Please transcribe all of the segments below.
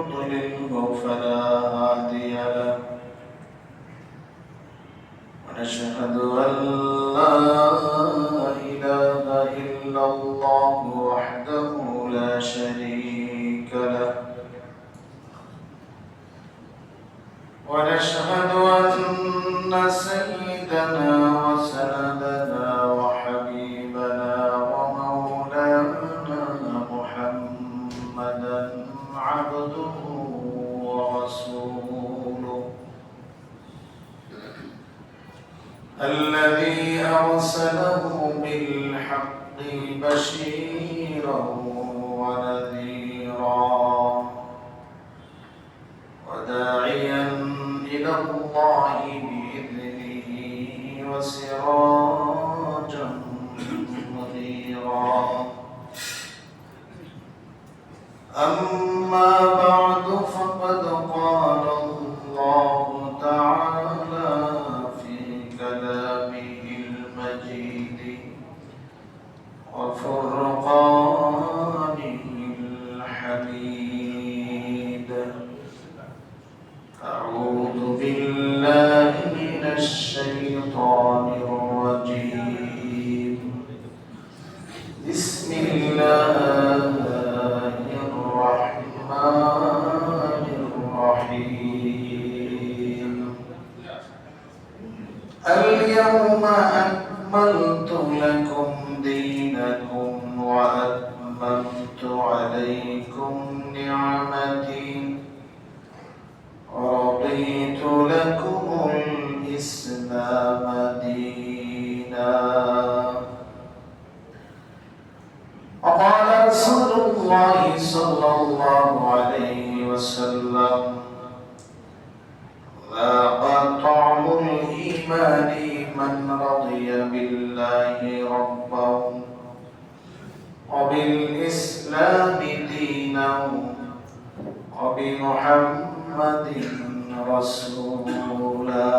يضلله فلا هادي له ونشهد أن لا إله إلا الله وحده لا شريك له ونشهد أن سيدنا وسندنا وحبيبنا ومولانا محمدا عبده ورسوله الذي أرسله بالحق بشيرا ونذيرا وداعيا إلى الله بإذنه وسراجا منيرا أما بعد فقد قال الله تعالى في كلامه المجيد وفرقانه الحميد أعوذ بالله من الشيطان الرجيم بسم الله الرحمن الرحيم اليوم أكملت لكم دينكم وأتممت عليكم نعمتي ورضيت لكم الإسلام دينا وقال رسول الله صلى الله عليه وسلم ذاق طعم الإيمان من رضي بالله ربا وبالإسلام دينا وبمحمد رسولا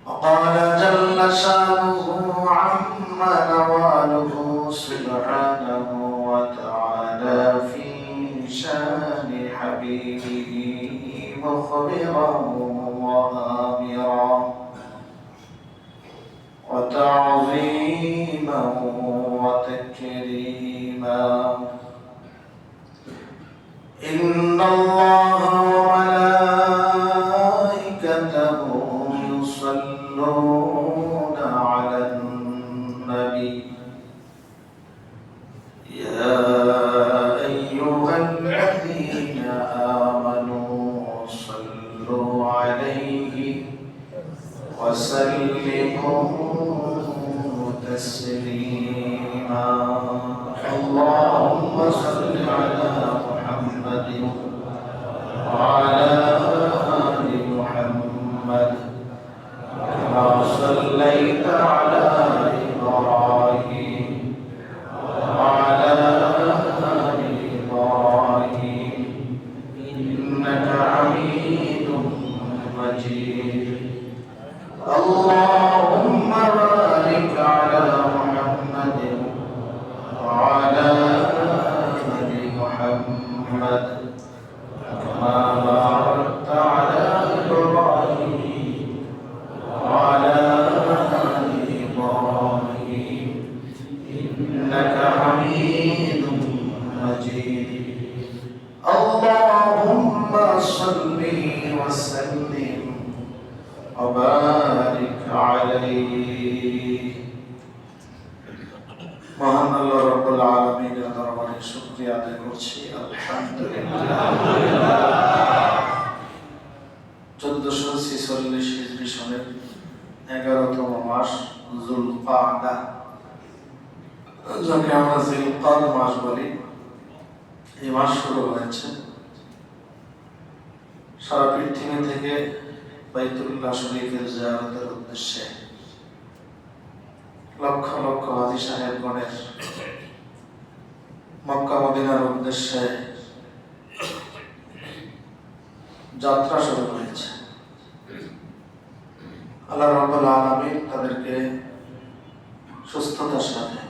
وقال جل شانه عم نواله سبحانه وتعالى في شان حبيبه مخبرا وآمرا وتعظيما وتكريما إن الله وملائكته يصلون على النبي يا أيها الذين آمنوا صلوا عليه وسلموا تسليما اللهم صل على محمد وعلى آل محمد كما صليت على إبراهيم وعلى آل إبراهيم إنك حميد مجيد اللهم بارك على محمد وعلى آل محمد كما باركت على إبراهيم وعلى آل إبراهيم إنك حميد مجيد اللهم صل وسلم وبارك عليه মহান আল্লাহ রাব্বুল আলামিনের দরবারে শুকরিয়া আদায় করছি আলহামদুলিল্লাহ 1446 হিজরি সনের 11তম মাস যুলকাদা যাকে আমরা জিলকাদ মাস বলি এই মাস শুরু হয়েছে সারা পৃথিবী থেকে বাইতুল্লাহ শরীফের জিয়ারতের উদ্দেশ্যে লক্ষ লক্ষ হাজী সাহেবগণের মক্কা মদিনার উদ্দেশ্যে যাত্রা শুরু হয়েছে। আল্লাহ রাব্বুল আলামিন তাদেরকে সুস্থতার সাথে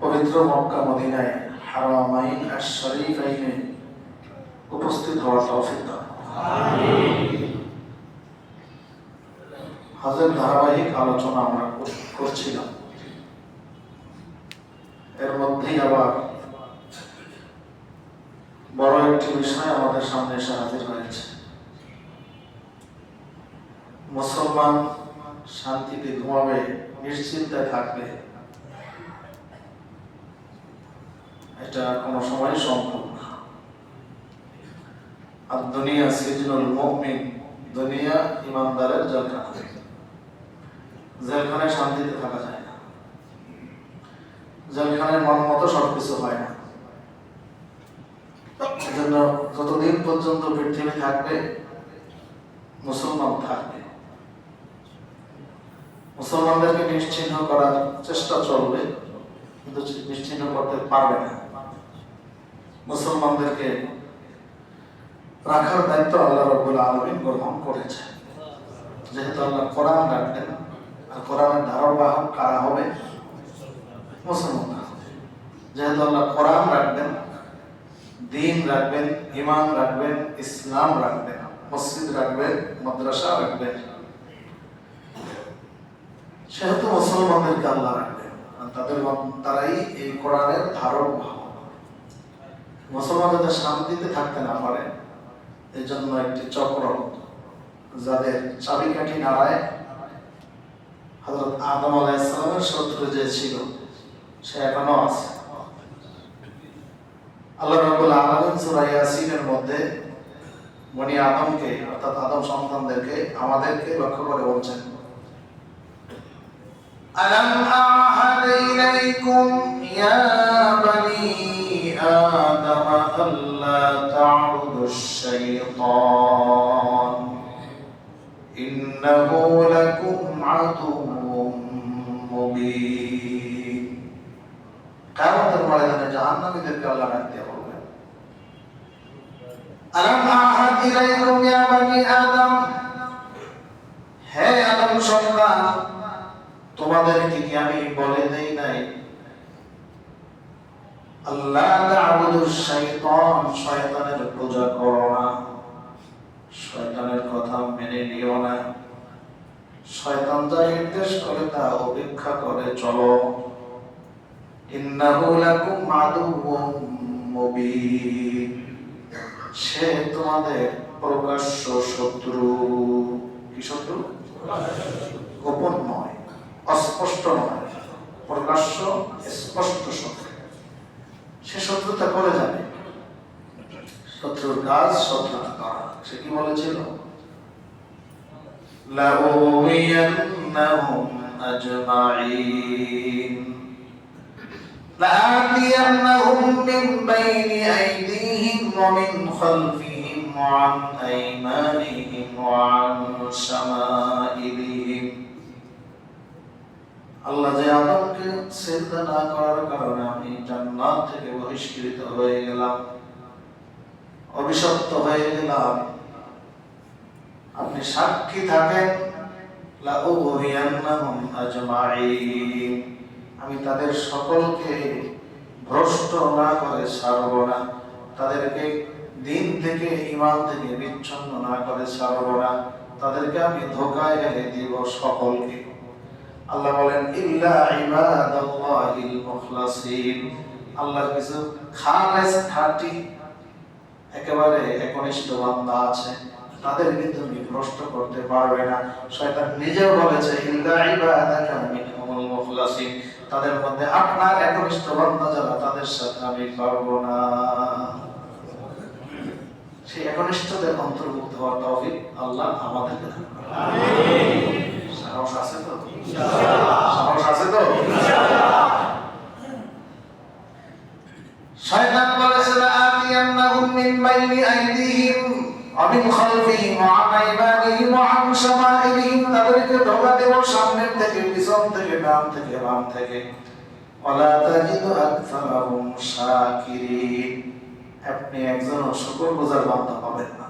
পবিত্র মক্কা মদিনায় হারামাইন আশ-শরীফাইনে উপস্থিত হওয়ার তৌফিক দান। হজের ধারাবাহিক আলোচনা আমরা করছিলাম, এর মধ্যেই আবার বড় একটি বিষয় আমাদের সামনে এসে হাজির হয়েছে। মুসলমান শান্তিতে ঘুমাবে, নিশ্চিন্তে থাকবে, এটা কোনো সময় সম্ভব না। আর দুনিয়া সিজনুল মুমিন, দুনিয়া ইমানদারের জেলখানা। জেলখানায় শান্তিতে থাকা যায় না, জেলখানায় মন মতো সবকিছু হয় না। এজন্য যতদিন পর্যন্ত পৃথিবী থাকবে মুসলমান থাকবে, মুসলমানদেরকে নিশ্চিহ্ন করার চেষ্টা চলবে, কিন্তু নিশ্চিহ্ন করতে পারবে না। মুসলমানদেরকে রাখার দায়িত্ব আল্লাহ রাব্বুল আলামিন গ্রহণ করেছে। যেহেতু আল্লাহ কোরআন রাখবেন, আর কোরআনের ধারণবাহক কারা হবে? মুসলমান। যেহেতু আল্লাহ কোরআন রাখবেন, দ্বীন রাখবেন, ঈমান রাখবেন, ইসলাম রাখবেন, মসজিদ রাখবেন, মাদ্রাসা রাখবেন, সেহেতু মুসলমানদেরকে আল্লাহ রাখবেন। তারাই এই কোরআনের ধারণবাহক। মুসলমান যাতে শান্তিতে থাকতে না পারে, এই জন্য একটি চক্র, যাদের চাবিকাঠি নাড়ায় হযরত আদম আলাইহিস সালামের শত্রু যে ছিল, সে এখনো আছে। আল্লাহ রাব্বুল আলামিন সূরা ইয়াসিনের মধ্যে বনি আদমকে, অর্থাৎ আদম সন্তানদেরকে, আমাদেরকে লক্ষ্য করে বলছেন, আলাম আ'হাদ ইলাইকুম ইয়া বনি আদম আল্লা তা'বুদুশ শাইতান ইন্নাহু লাকুম আদুউম মুবিন। কিয়ামতের ময়দানে জাহান্নামীদেরকে আল্লাহ ডাকতে বলবেন, আলাম আ'হাদ ইলাইকুম ইয়া বনি আদম, হে আদম সন্তান, তোমাদেরকে কি আমি বলে দেই নাই আল্লাহ তা'বুদুশ শাইতান, শয়তানের পূজা করো না, শয়তানের কথা মেনে নিও না, শয়তান যা নির্দেশ করে তা উপেক্ষা করে চলো। ইন্নাহু লাকুম আদুউম মুবিন, সে তোমাদের প্রকাশ্য শত্রু। কি শত্রু? গোপন নয়, অস্পষ্ট নয়, প্রকাশ্য স্পষ্ট শত্রু। সে শত্রুতা করে যাবে, শত্রুর কাজ শত্রুতা করা। সে কি বলেছিল? লাউমিয়ান্নাহুম আজমাইন লাআতিয়ান্নাহুম মিন বাইনি আইদিহিম ওয়া মিন খালফিহিম ওয়া আন আইমানিহিম ওয়া আন শামাইলিহিম। আল্লাহ যে আদমকে সিজদা না করার কারণে আমি জান্নাত থেকে বহিষ্কৃত হয়ে গেলাম, অভিশপ্ত হয়ে গেলাম, আপনি সাক্ষী থাকেন, লাউগহিয়ান্নাহুম আজমাইন, আমি তাদের সকলকে ভ্রষ্ট না করে ছাড়ব না, তাদেরকে দিন থেকে, ঈমান থেকে বিচ্ছিন্ন না করে ছাড়ব না, তাদেরকে আমি ধোঁকায় ফেলে দিব সকলকে। আল্লাহ বলেন, ইল্লা ইবাদাল্লাহিল মুখলাসিন, আল্লাহর কিছু খালেস, খাঁটি, একেবারে একনিষ্ঠ বান্দা আছে, তাদেরকে তুমি ভ্রষ্ট করতে পারবে না। শয়তান নিজেও বলেছে, ইল্লা ইবাদাকা মিনহুমুল মুখলাসিন, তাদের মধ্যে আপনার একনিষ্ঠ বান্দা যারা, তাদের সাথে আমি পারবো না। সেই একনিষ্ঠদের অন্তর্ভুক্ত হওয়ার তৌফিক আল্লাহ আমাদেরকে দান করুন। আমিন। সাহস আছে তো? ইনশাআল্লাহ। সাহস আছে তো? ইনশাআল্লাহ। শয়তান বলেছে, লাআতিয়ান্নাহুম মিন বাইনি আইদিহিম ওয়া মিন খালফিহিম ওয়া আন আইমানিহিম ওয়া আন শামাইলিহিম, তাদেরকে ধোঁকা দেব সামনের থেকে, পিছন থেকে, ডান থেকে, বাম থেকে। ওয়ালা তাজিদু আকসারাহুম শাকিরিন, আপনি একজন শুকরগুজার বান্দা পাবেন না,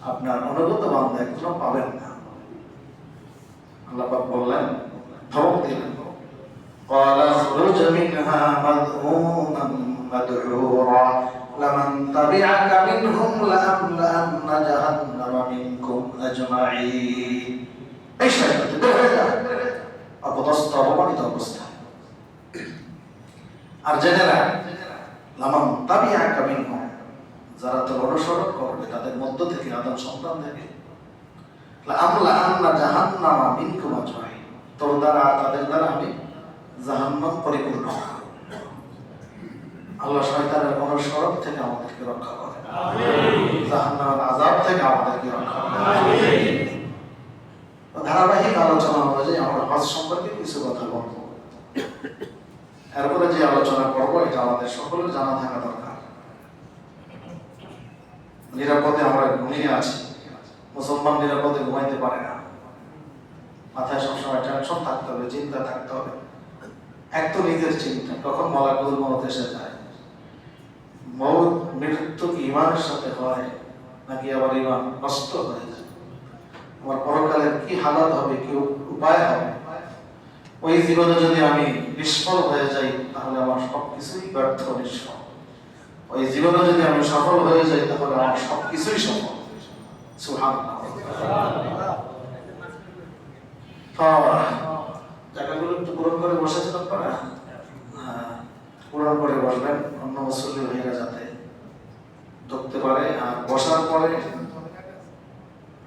আপনার অনুগত বান্দা একজন পাবেন না। আল্লাহ পাক বললেন, ধমক দিলেন, ক্বালা খুরুজ মিনহা মাযমুমান مدحورا لمن تبعك منهم لأملأن جهنم منكم أجمعين এই শয়তান বের হয়ে যা অপদস্থ অপমানিত অবস্থায়। আর জেনে রাখ লামান তাবিআকা মিনহুম, যারা তোর অনুসরণ করবে তাদের মধ্য থেকে, আদম সন্তান থেকে, লাআমলাআন্না জাহান্নামা মিনকুম আজমাইন, তোর দ্বারা তাদের দ্বারা আমি জাহান্নাম পরিপূর্ণ। আল্লাহ শয়তানের অনুসরণ থেকে আমাদেরকে রক্ষা করে, আমিন। জাহান্নামের আযাব থেকে আমাদেরকে রক্ষা করে, আমিন। ধারাবাহিক আলোচনা অনুযায়ী আমরা হজ সম্পর্কে কিছু কথা বলবো। এরপরে যে আলোচনা করবো এটা আমাদের সকলের জানা থাকা দরকার। নিরাপদে আমরা ঘুমিয়ে আছি, মুসলমান নিরাপদে ঘুমাইতে পারে না। মাথায় সবসময় টেনশন থাকতে হবে, চিন্তা থাকতে হবে। এক তো নিজের চিন্তা, কখন মালাকুল মউত এসে যায়, মউত মৃত্যু কি ইমানের সাথে হয় নাকি আবার ইমান নষ্ট হয়ে যায়, আমার পরকালের কি হালাত হবে, কি উপায় হবে। ওই জীবনে যদি আমি নিষ্ফল হয়ে যাই তাহলে আমার সবকিছুই ব্যর্থ, নিষ্ফল। ওই জীবনে যদি আমি সফল হয়ে যাই তাহলে আমার সবকিছুই সফল। সুবহানাল্লাহ। জায়গাগুলো একটু পূরণ করে বসেছেন আপনারা, পূরণ করে বসবেন, অন্য মুসল্লি ভাইরা যাতে ঢুকতে পারে। আর বসার পরে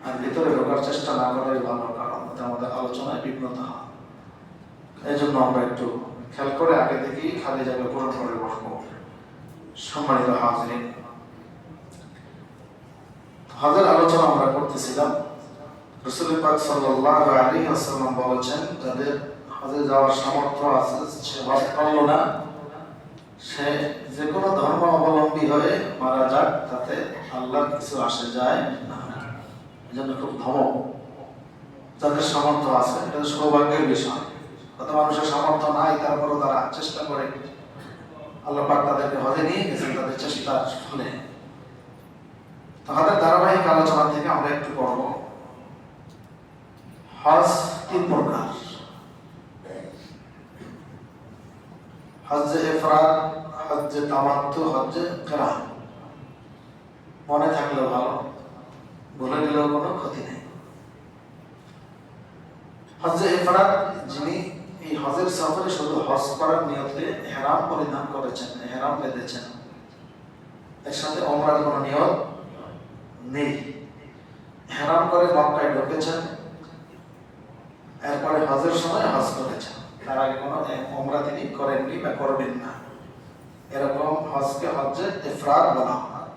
আর ভিতরে ঢোকার চেষ্টা না করাই ভালো, কারণ আমাদের আলোচনায় বিঘ্নতা হয়। এই জন্য আমরা একটু খেয়াল করে আগে থেকেই খালি জায়গা পূরণ করে বসবো। সম্মানিত হাজিরিন, হজের আলোচনা আমরা করতেছিলাম। রাসূল পাক সাল্লাল্লাহু আলাইহি ওয়াসাল্লাম বলেছেন, যাদের হজে যাওয়ার সামর্থ্য আছে সে হজ করলো না, সে যে কোনো ধর্ম অবলম্বী হয়ে মারা যাক, তাতে আল্লাহর কিছু আসে যায় না। এই জন্য খুব ধমক, যাদের সামর্থ্য আছে এটা সৌভাগ্যের বিষয়। কত মানুষের সামর্থ্য নাই, তারপরও তারা চেষ্টা করে, আল্লাহ পাক তাদেরকে হজে নিয়ে গেছেন তাদের চেষ্টার ফলে। তাদের ধারাবাহিক আলোচনা থেকে আমরা একটু পড়ব। হজ তিন প্রকার: হজ্জে ইফরাদ, হজ্জে তামাত্তু, হজ্জে কিরান। মনে থাকলে ভালো, ভুলে গেলেও কোনো ক্ষতি নেই। হজ্জে ইফরাদ, যিনি এই হজের সফরে শুধু হজ করার নিয়তে ইহরাম পরিধান করেছেন, ইহরাম বেঁধেছেন, এর সাথে ওমরার কোনো নিয়ত নেই। ইহরাম করে মক্কায় ঢুকেছেন, এরপরে হজের সময় হজ করেছেন, তার আগে কোনো ওমরা তিনি করেননি বা করবেন না। এরকম হজকে হজ্জে ইফরাদ বলা হয়।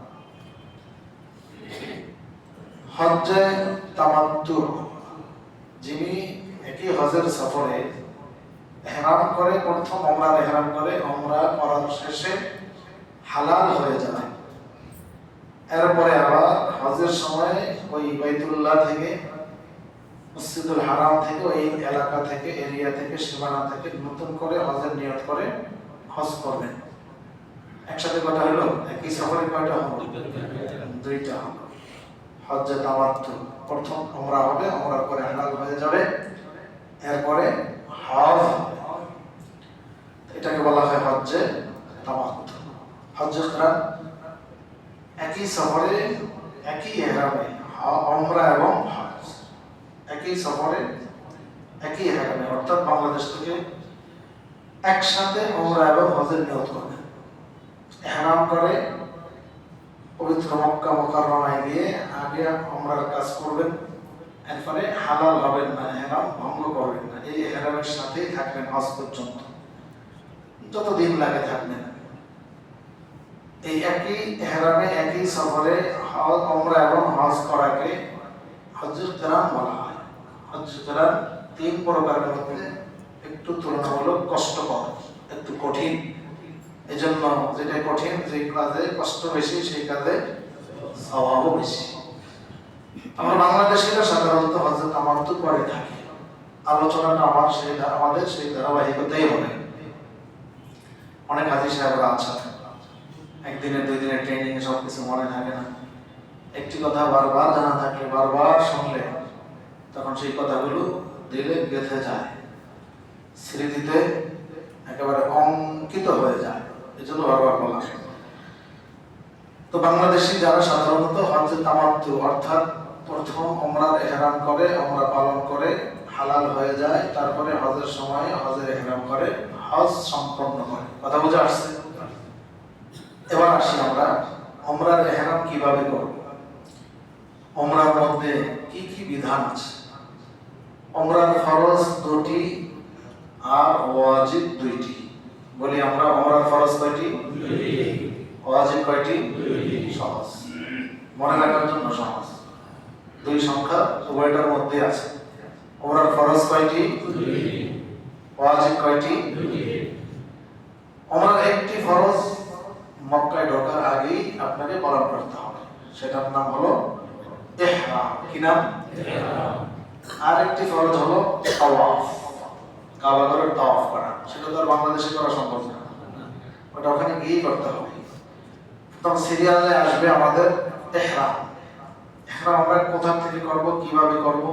হজ্জে তামাত্তু, যিনি একই হজের সফরে ইহরাম করে, প্রথম ওমরার ইহরাম করে, ওমরা করার শেষে হালাল হয়ে যায়, এরপরে আবার হজের সময় ওই বাইতুল্লাহ থেকে, মসজিদুল হারাম থেকে, ওই এলাকা থেকে, এরিয়া থেকে, সীমানা থেকে নতুন করে হজের নিয়ত করে হজ করবেন। একসাথে কয়টা হলো? একই সফরে কয়টা হলো? দুইটা হলো। হজ্জে তামাত্তু, প্রথম ওমরা হবে, ওমরার পরে হালাল হয়ে যাবে, এরপরে হজ হবে। এটাকে বলা হয় হজ্জে তামাত্তু। হজ্জে কিরান, একই সফরে একই ইহরামে ওমরা এবং হজ, একই সফরে একই ইহরামে, অর্থাৎ বাংলাদেশ থেকে একসাথে ওমরা এবং হজের নিয়ত করবে। ইহরাম করে পবিত্র মক্কা মুকাররমায় গিয়ে আগে ওমরার কাজ করবেন, এরপরে হালাল হবেন না, ইহরাম ভঙ্গ করবেন না, এই ইহরামের সাথেই থাকবেন হজ পর্যন্ত, যতদিন লাগে থাকবেন। এই একই ইহরামে একই সফরে ওমরা এবং হজ করাকে হজ্জে কিরান বলা হয়। হজ্জে কিরান তিন প্রকারের মধ্যে একটু তুলনামূলক কষ্টকর, একটু কঠিন। এজন্য যেটা কঠিন, যে কাজে কষ্ট বেশি সেই কাজে সওয়াবও বেশি। আমরা বাংলাদেশিরা সাধারণত হজ্জে তামাত্তু করে থাকি। আলোচনাটা আমাদের সেই ধারাবাহিকতাই হবে। অনেক হাজি সাহেবরা আছেন, একদিনের দুই দিনের ট্রেনিং এ সবকিছু মনে থাকে না। একটি কথা বারবার জানা থাকলে, বারবার শুনলে, তখন সেই কথাগুলো দিলে গেঁথে যায়, স্মৃতিতে একেবারে অঙ্কিত হয়ে যায়। এই জন্য বারবার বলা। তো বাংলাদেশি যারা সাধারণত হজ্জে তামাত্তু অর্থাৎ প্রথম ওমরার ইহরাম করে, ওমরা পালন করে হালাল হয়ে যায়, তারপরে হজের সময় হজের ইহরাম করে, হজ সম্পন্ন করে। কথা বুঝে আসছে? এবার আসি আমরা ওমরার ইহরাম কিভাবে করব। ওমরার মধ্যে কি কি বিধান আছে? ওমরার ফরজ 2টি আর ওয়াজিব 2টি। বলি আমরা ওমরার ফরজ কয়টি? 2টি। ওয়াজিব কয়টি? 2টি। সহজ, মনে রাখার জন্য সহজ। 2 সংখ্যা উভয়টার মধ্যে আছে। ওমরার ফরজ কয়টি? 2টি। ওয়াজিব কয়টি? 2টি। ওমরার একটি ফরজ মক্কায় ঢোকার আগেই আপনাকে পালন করতে হবে, সেটার নাম হলো ইহরাম। কি নাম? ইহরাম। আরেকটি ফরজ হলো তাওয়াফ, কাবা ঘরের তাওয়াফ করা। সেটা তো আর বাংলাদেশে করা সম্ভব না, ওটা ওখানে গিয়েই করতে হবে। তখন সিরিয়ালে আসবে আমাদের ইহরাম। ইহরাম আমরা কোথা থেকে করব, কিভাবে করব,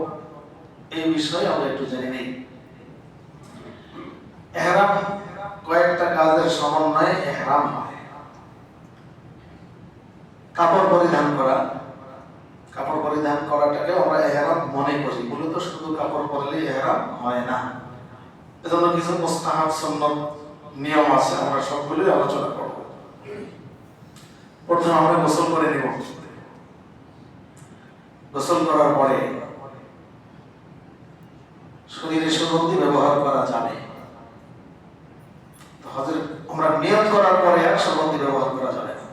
এই বিষয়ে আমরা একটু জেনে নিই। ইহরাম কয়েকটা কাজের সমন্বয়ে ইহরাম হয়। কাপড় পরিধান করা, কাপড় পরিধান করাটাকে আমরা ইহরাম মনে করি, মূলত শুধু কাপড় পরলে ইহরাম হয় না। এজন্য কিছু মুস্তাহাব সুন্নাত নিয়ম আছে, আমরা সবগুলোই আলোচনা করব। প্রথমে আমরা গোসল করে নেব। গোসল করার পরে শরীরে সুগন্ধি ব্যবহার করা যাবে। হজের আমরা নিয়ত করার পরে আর সুগন্ধি ব্যবহার করা যাবে না।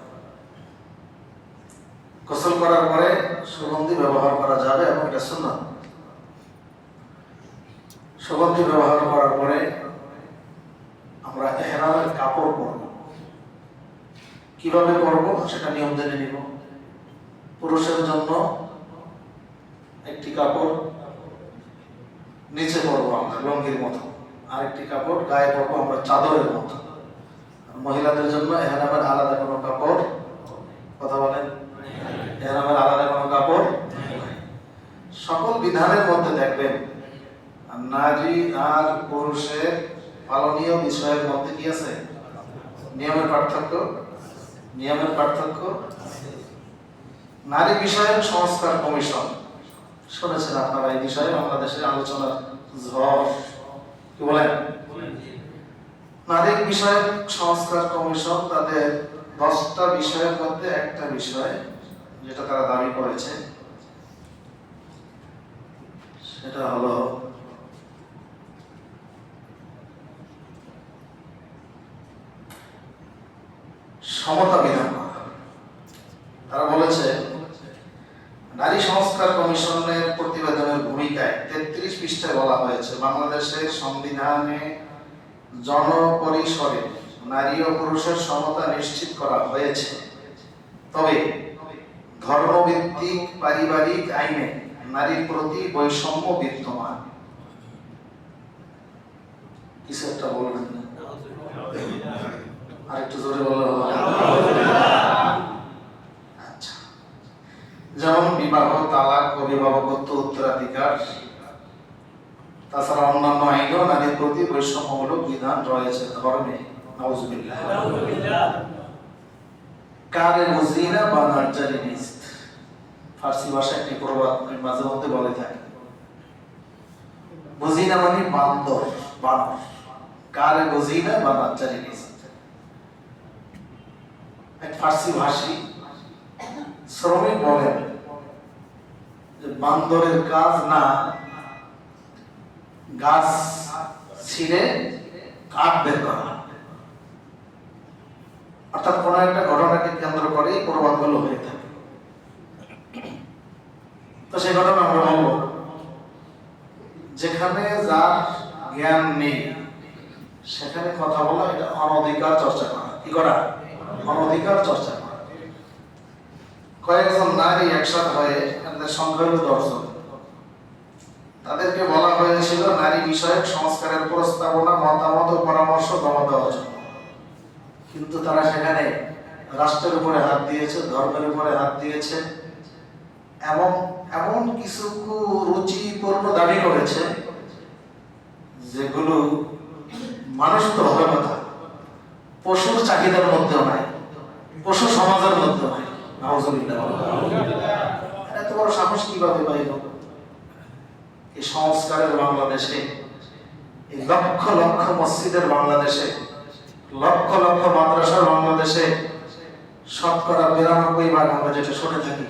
গোসল করার পরে সুগন্ধি ব্যবহার করা যাবে এবং এটা সুন্নাত। সুগন্ধি ব্যবহার করার পরে আমরা ইহরামের কাপড় পরব। কিভাবে পরব সেটা নিয়ম জেনে নিব। পুরুষের জন্য একটি কাপড় নিচে পরব আমরা লুঙ্গির মতো, আরেকটি কাপড় গায়ে পরব আমরা চাদরের মতো। মহিলাদের জন্য ইহরামের আলাদা কোনো কাপড়, কথা বলেন, ইহরামের আলাদা কোনো কাপড়। সকল বিধানের মধ্যে দেখবেন নারী আর পুরুষের পালনীয় বিষয়ের মধ্যে কি আছে? নিয়মের পার্থক্য। নিয়মের পার্থক্য। নারী বিষয়ক সংস্কার কমিশন, শুনেছেন আপনারা এই বিষয়ে বাংলাদেশের আলোচনার ঝড়, কি বলেন? নারী বিষয়ক সংস্কার কমিশন তাদের 10টা বিষয়ের মধ্যে একটা বিষয় যেটা তারা দাবি করেছে, সেটা হলো সমতা বিধান করা। তারা বলেছে নারী সংস্কার কমিশনের প্রতিবেদনের ভূমিকায় 33 পৃষ্ঠায় বলা হয়েছে বাংলাদেশের সংবিধানে জনপরিসরে নারী ও পুরুষের সমতা নিশ্চিত করা হয়েছে, তবে ধর্মভিত্তিক পারিবারিক আইনে নারীর প্রতি বৈষম্য বিদ্যমান। কিছু একটা বলবেন না? আরেকটু জোরে বললে ভালো। আচ্ছা, যেমন বিবাহ, তালাক, অভিভাবকত্ব, উত্তরাধিকার, তাছাড়া অন্যান্য আইনেও নারীর প্রতি বৈষম্যমূলক বিধান রয়েছে ধর্মে। নাউজুবিল্লাহ। কারে মুজিনা বা নাজ্জারি নিস্ত, ফার্সি ভাষায় একটি প্রবাদ মাঝে মধ্যে বলে থাকে। মুজিনা মানে বান্দর, বানর। কারে মুজিনা বা নাজ্জারি নিস্ত, এক ফার্সি ভাষী শ্রমিক বলেন যে বান্দরের কাজ না গাছ ছিঁড়ে কাঠ বের করা। অর্থাৎ কোন একটা ঘটনাকে কেন্দ্র করে প্রবাদগুলো হয়ে থাকে। তো সেই ঘটনা আমরা বলব, যেখানে যার জ্ঞান নেই সেখানে কথা বলা, এটা অনধিকার চর্চা করা। কি করা? অনধিকার চর্চা করা। কয়েকজন নারী একসাথে হয়ে, তাদের সংখ্যা হল 10 জন, তাদেরকে বলা হয়েছিল নারী বিষয়ক সংস্কারের প্রস্তাবনা, মতামত ও পরামর্শ জমা দেওয়ার জন্য। কিন্তু তারা সেখানে রাষ্ট্রের উপরে হাত দিয়েছে, ধর্মের উপরে হাত দিয়েছে, এবং এমন কিছু রুচিপূর্ণ দাবি করেছে যেগুলো মানুষ তো হবে কথা, পশুর চাহিদার মধ্যেও নাই, পশু সমাজের মধ্যেও নাই। নাউজুবিল্লাহ। এত বড় সাহস কিভাবে পাইল? এই সংস্কারের বাংলাদেশে, এই লক্ষ লক্ষ মসজিদের বাংলাদেশে, লক্ষ লক্ষ মাদ্রাসার বাংলাদেশে, শতকরা 92% আমরা যেটা শুনে থাকি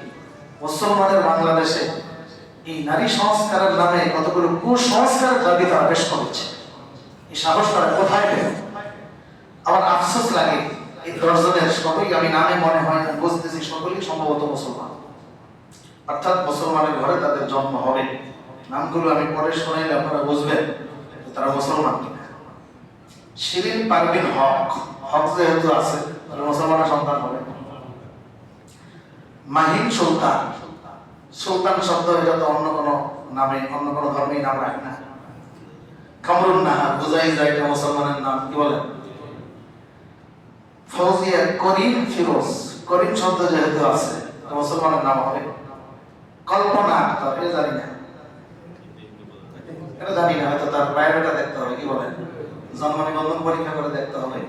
মুসলমানের বাংলাদেশে এই নারী সংস্কারের নামে কতগুলো কুসংস্কারের দাবি তারা পেশ করেছে। এই সাহস তারা কোথায় পেল? আমার আফসোস লাগে, এই 10 জনের সবাই আমি নামে মনে হয় না, বুঝতেছি সকলেই সম্ভবত মুসলমান, অর্থাৎ মুসলমানের ঘরে তাদের জন্ম হবে। নামগুলো আমি পরে শোনাইলে আপনারা বুঝবেন তারা মুসলমান কিনা। শিরিন পারভিন হক, হক যেহেতু আছে মুসলমানের সন্তান হবে। মাহিন সুলতান, সুলতান শব্দ এটা তো অন্য কোনো নামে, অন্য কোনো ধর্মেই নাম রাখে না। কামরুন নাহার, বোঝাই যায় এটা মুসলমানের নাম, কি বলেন? ফৌজিয়া করিম ফিরোজ, করিম শব্দ যেহেতু আছে মুসলমানের নাম হবে। কল্পনা আক্তার, এটা জানি না, এটা জানি না, হয়তো তার বায়োডাটা দেখতে হবে, কি বলেন? জন্ম নিবন্ধন পরীক্ষা করে দেখতে হবে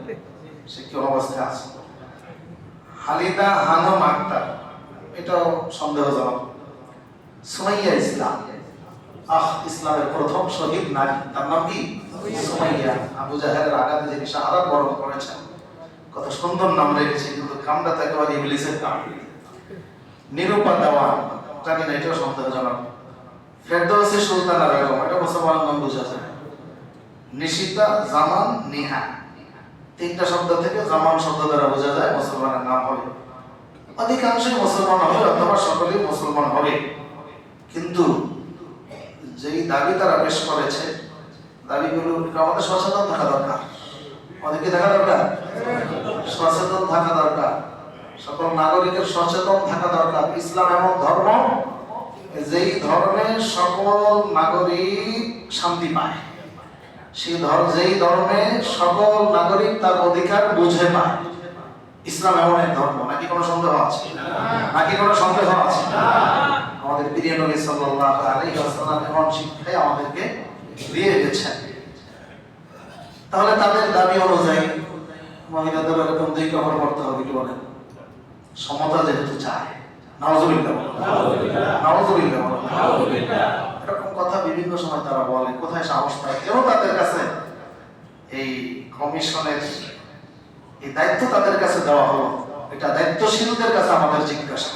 সে কি অবস্থায় আছে। হালিদা হানম আক্তার, এটাও সন্দেহজনক। সুমাইয়া ইসলাম, ইসলামের প্রথম শহীদ নারী, তার নাম কি? সুমাইয়া। আবু জাহেলের আঘাতে যিনি শাহাদাত বরণ করেছেন, কত সুন্দর নাম রেখেছে, কিন্তু কামটা একেবারে ইবলিসের কাম। নিরূপা দেওয়ান, জানি না, এটাও সন্দেহজনক। ফেরদৌসী সুলতানা বেগম, এটা মুসলমানের নাম বোঝা যায়। নিশিতা জামান নিহা, 3টা শব্দ থেকে জামান শব্দ দ্বারা বোঝা যায় মুসলমানের নাম হবে। অধিকাংশই মুসলমান হবে অথবা সকলেই মুসলমান হবে। কিন্তু যেই দাবি তারা পেশ করেছে, দাবিগুলো আমাদের সচেতন থাকা দরকার। আমাদেরকে দেখা দরকার, সচেতন থাকা দরকার, সকল নাগরিকের সচেতন থাকা দরকার। ইসলাম এমন ধর্ম যেই ধর্মে সকল নাগরিক শান্তি পায়, যেই ধর্মে সকল নাগরিক তার অধিকার বুঝে পায়। ইসলাম এমন এক ধর্ম, নাকি কোনো সন্দেহ আছে? নাকি কোনো সন্দেহ আছে? আমাদের প্রিয় নবী সাল্লাল্লাহু আলাইহি ওয়াসাল্লাম এমন শিক্ষাই আমাদেরকে দিয়ে গেছেন। তাহলে তাদের দাবি অনুযায়ী মহিলাদের এরকম 2 কাপড় পরতে হবে, কি বলেন? সমতা যেহেতু চায়। নাউজুবিল্লাহ, নাউজুবিল্লাহ, নাউজুবিল্লাহ। এরকম কথা বিভিন্ন সময় তারা বলে, কোথায় সাহস পায়? কেন তাদের কাছে এই কমিশনের এই দায়িত্ব তাদের কাছে দেওয়া হলো? এটা দায়িত্বশীলদের কাছে আমাদের জিজ্ঞাসা।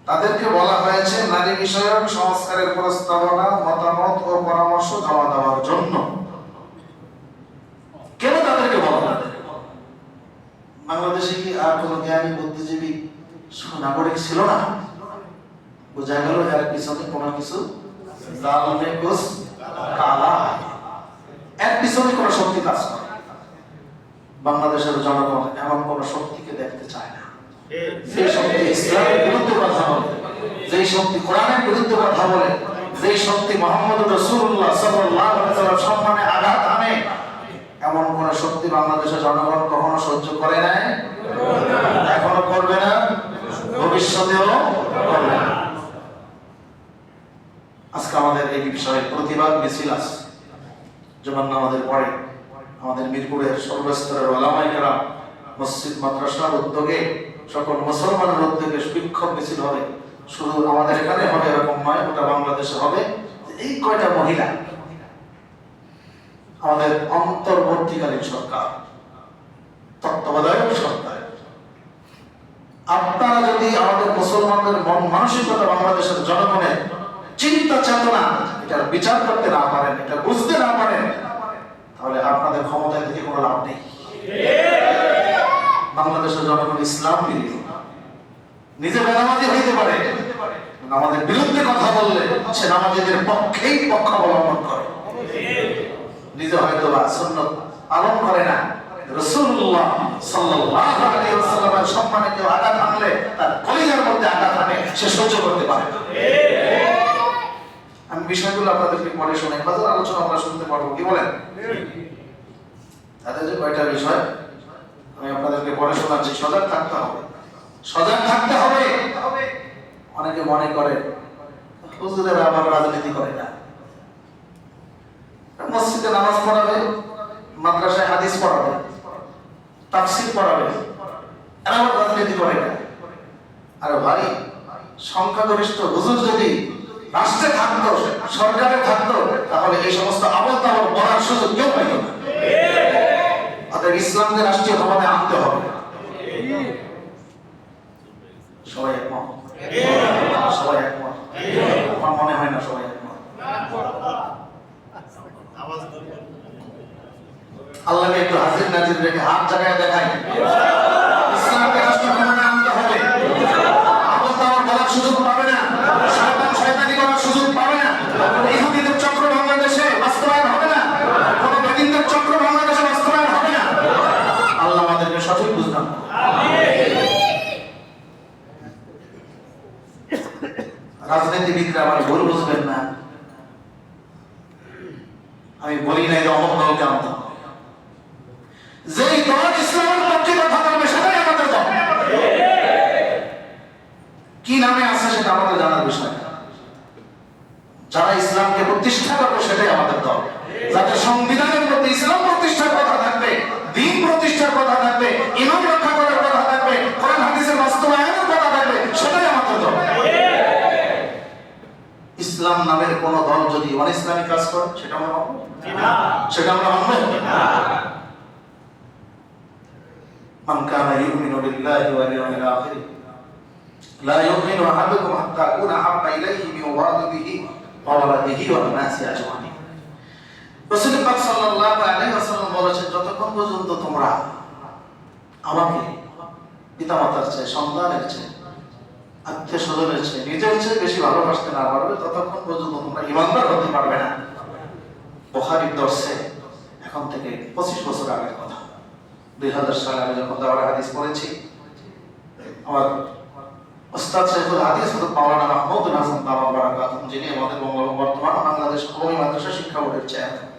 তাদেরকে বলা হয়েছে নারী বিষয়ক সংস্কারের প্রস্তাবনা, মতামত ও পরামর্শ জমা দেওয়ার জন্য। কেন তাদেরকে বলা হয়? বাংলাদেশে কি আর কোনো জ্ঞানী বুদ্ধিজীবী নাগরিক ছিল না? বোঝা গেল এর পিছনে কোনো কিছু জালমে কুছ কালা, এর পিছনে কোনো শক্তি কাজ করে। বাংলাদেশের জনগণ এমন কোন শক্তিকে দেখতে চায় না যে শক্তি ইসলামের বিরুদ্ধে কথা বলে, যে শক্তি কোরআনের বিরুদ্ধে কথা বলে, যে শক্তি মুহাম্মদ রাসূলুল্লাহ সাল্লাল্লাহু আলাইহি ওয়াসাল্লাম সম্মানে আঘাত আনে। এমন কোন শক্তি বাংলাদেশের জনগণ কখনো সহ্য করে নাই, এখনো করবে না, ভবিষ্যতেও করবে না। আজকে আমাদের এই বিষয়ে প্রতিবাদ মিছিল আছে। জুমার নামাজের পরে আমাদের মিরপুরের সর্বস্তরের ওলামায়ে কেরাম, মসজিদ মাদ্রাসার উদ্যোগে, সকল মুসলমানের উদ্যোগে বিক্ষোভ মিছিল হবে। শুধু আমাদের এখানে হবে এরকম নয়, ওটা বাংলাদেশে হবে। এই কয়টা মহিলা আমাদের অন্তর্বর্তীকালীন সরকার, তত্ত্বাবধায়ক সরকার, আপনারা যদি আমাদের মুসলমানদের মন মানসিকতা, বাংলাদেশের জনগণের চিন্তা চেতনা এটার বিচার করতে না পারেন, এটা বুঝতে না পারেন, তাহলে আপনাদের ক্ষমতায় থেকে কোনো লাভ নেই। বাংলাদেশের জনগণ ইসলাম বিরোধী, নিজে বেনামাজি হইতে পারে, আমাদের বিরুদ্ধে কথা বললে সে নামাজীদের পক্ষেই পক্ষ অবলম্বন করে। নিজে হয়তো বা সুন্নাত পালন করে না, রাসূলুল্লাহ সাল্লাল্লাহু আলাইহি ওয়াসাল্লামের সম্মানে কেউ আঘাত আনলে তার কলিজার মধ্যে আঘাত আনে, সে সহ্য করতে পারে না। আমি বিষয়গুলো আপনাদেরকে পরে শোনাই, বাজার আলোচনা আমরা শুনতে পারবো, কি বলেন? তাদের যে কয়টা বিষয় আমি আপনাদেরকে পরে শোনাচ্ছি। সজাগ থাকতে হবে, সজাগ থাকতে হবে। অনেকে মনে করে হুজুরেরা আবার রাজনীতি করে না, মসজিদে নামাজ পড়াবে, মাদ্রাসায় হাদিস পড়াবে, তাফসীর পড়াবে, এরা আবার রাজনীতি করে না। আরে ভাই, সংখ্যাগরিষ্ঠ হুজুর যদি রাষ্ট্রে থাকতো, সরকারে থাকতো, তাহলে এই সমস্ত আবল তাবল বলার সুযোগ কেউ পাইত না। অতএব ইসলামকে রাষ্ট্রীয় ক্ষমতায় আনতে হবে। সবাই একমত? সবাই একমত? আমার মনে হয় না সবাই একমত। আল্লাহকে একটু হাজির নাজির রেখে হাত জায়গায় দেখাই, ইসলামকে রাষ্ট্রীয় ক্ষমতায় আনতে হবে। আবল তাবল বলার সুযোগ পাবে না, শয়তান শয়তানি করার সুযোগ পাবে না। ইহুদিদের চক্র বাংলাদেশে বাস্তবায়ন হবে না, কোন বেদিনদের চক্র বাংলাদেশে বাস্তবায়ন হবে না। আল্লাহ আমাদেরকে সঠিক বুঝলাম। রাজনীতিবিদরা আবার ভুল বুঝবেন না, আমি বলি নাই যে অমুক দলকে আনতে হবে। যেই দল ইসলামের পক্ষে কথা বলবে সেটাই আমাদের দল। কি নামে আছে সেটা আমাদের জানার বিষয়। যারা ইসলামকে প্রতিষ্ঠা করবে সেটাই আমাদের দল। যাদের সংবিধানের মধ্যে ইসলাম প্রতিষ্ঠার কথা থাকবে, দ্বীন প্রতিষ্ঠার কথা থাকবে, ইমান রক্ষা করার কথা থাকবে, কোরআন হাদিসের বাস্তবায়নের কথা থাকবে, সেটাই আমাদের দল। ইসলাম নামের কোন দল যদি অনিসলামী কাজ করে সেটা আমরা মানব? সেটা আমরা মানব? মান কানা ইউমিনু বিল্লাহি ওয়াল ইয়াউমিল আখির লা ইউমিনু আহাদুকুম হাত্তা আকুনা হাব্বা ইলাইহি মিন ওয়ালিদিহি ওয়া ওয়ালাদিহি ওয়ান নাসি আজমাইন। রাসূল পাক সাল্লাল্লাহু আলাইহি ওয়াসাল্লাম বলেছেন, যতক্ষণ পর্যন্ত তোমরা আমাকে পিতামাতার চেয়ে, সন্তানের চেয়ে, আত্মীয় স্বজনের চেয়ে, নিজের চেয়ে বেশি ভালোবাসতে না পারবে, ততক্ষণ পর্যন্ত তোমরা ইমানদার হতে পারবে না। বুখারীর দর্শে এখন থেকে 25 বছর আগের কথা, 2000 সালে আমি যখন দাওরা হাদিস পড়েছি, আমার ওস্তাদ শাইখুল হাদিস হযরত মাওলানা মাহমুদুল হাসান দাওয়া বারাকাতুহু, যিনি আমাদের বর্তমান বাংলাদেশ কওমি মাদ্রাসা শিক্ষা বোর্ডের চেয়ারম্যান,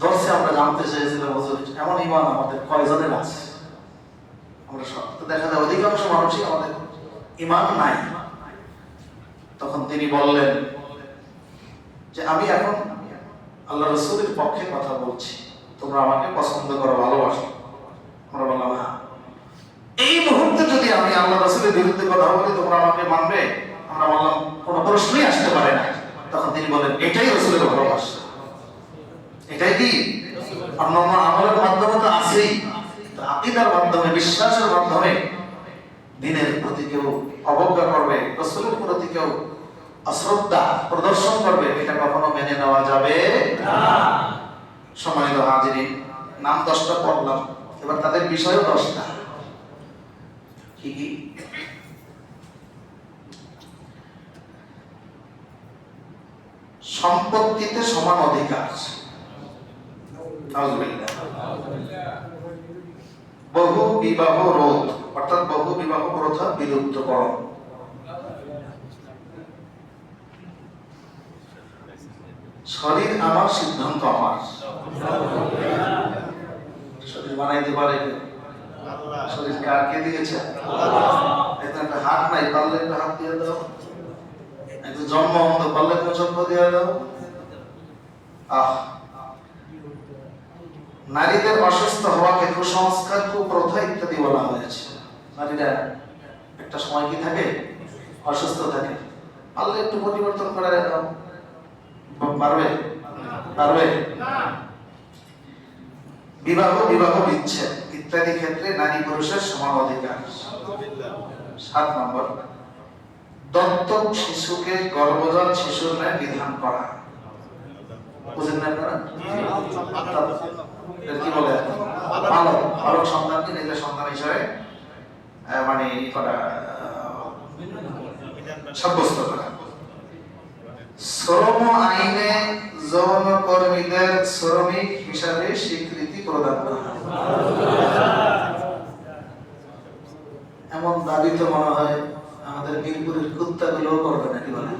দর্শে আমরা জানতে চেয়েছিলাম, হুজুর এমন ঈমান আমাদের কয়জনের আছে? আমরা সব তো দেখা যায় অধিকাংশ মানুষই আমাদের ঈমান নাই। তখন তিনি বললেন যে আমি এখন আল্লাহ রাসূলের পক্ষে কথা বলছি, তোমরা আমাকে পছন্দ করো, ভালোবাসো। আমরা বললাম হ্যাঁ। এই মুহূর্তে যদি আমি আল্লাহ রাসূলের বিরুদ্ধে কথা বলি, তোমরা আমাকে মানবে? আমরা বললাম কোনো প্রশ্নই আসতে পারে না। তখন তিনি বলেন, এটাই রাসূলের ভালোবাসা। এটাই কি? অন্যান্য আমলের মাধ্যমে তো আছেই, আকীদার মাধ্যমে, বিশ্বাসের মাধ্যমে দ্বীনের প্রতি কেউ অবজ্ঞা করবে, রাসূলের প্রতি কেউ অশ্রদ্ধা প্রদর্শন করবে, এটা কখনো মেনে নেওয়া যাবে না। সম্মানিত হাজিরিন, নাম 10টা পড়লাম, এবার তাদের বিষয়ও 10টা। কি কি? সম্পত্তিতে সমান অধিকার, বহু বিবাহ রোধ, অর্থাৎ বহু বিবাহ প্রথা বিলুপ্তকরণ, শরীর আমার, সিদ্ধান্ত আমার। শরীর বানাইতে পারে শরীর কাকে দিয়েছে? একটা হাত নাই, পারলে একটা হাত দিয়ে দাও। একটা জন্ম অন্ধ, পারলে একটা চক্ষু দিয়ে দাও। নারীদের অসুস্থ হওয়াকে কুসংস্কার, কুপ্রথা ইত্যাদি বলা হয়েছে। নারীরা একটা সময় কি থাকে? অসুস্থ থাকে, পারলে একটু পরিবর্তন করে দাও। পারবে? পারবে? বিবাহ, বিবাহ বিচ্ছেদ ইত্যাদি ক্ষেত্রে নারী পুরুষের সমান অধিকার। 7 নম্বর, দত্তক শিশুকে গর্ভজাত শিশুর ন্যায় বিধান করা। বুঝেন না আপনারা? কি বলে? পালক, পালক সন্তানকে নিজের সন্তান হিসেবে মানে সাব্যস্ত করা। শ্রম আইনে যৌনকর্মীদের শ্রমিক হিসাবে স্বীকৃতি প্রদান করা। এমন দাবি তো মনে হয় আমাদের মিরপুরের কুত্তাগুলো করবে নাকি? বলে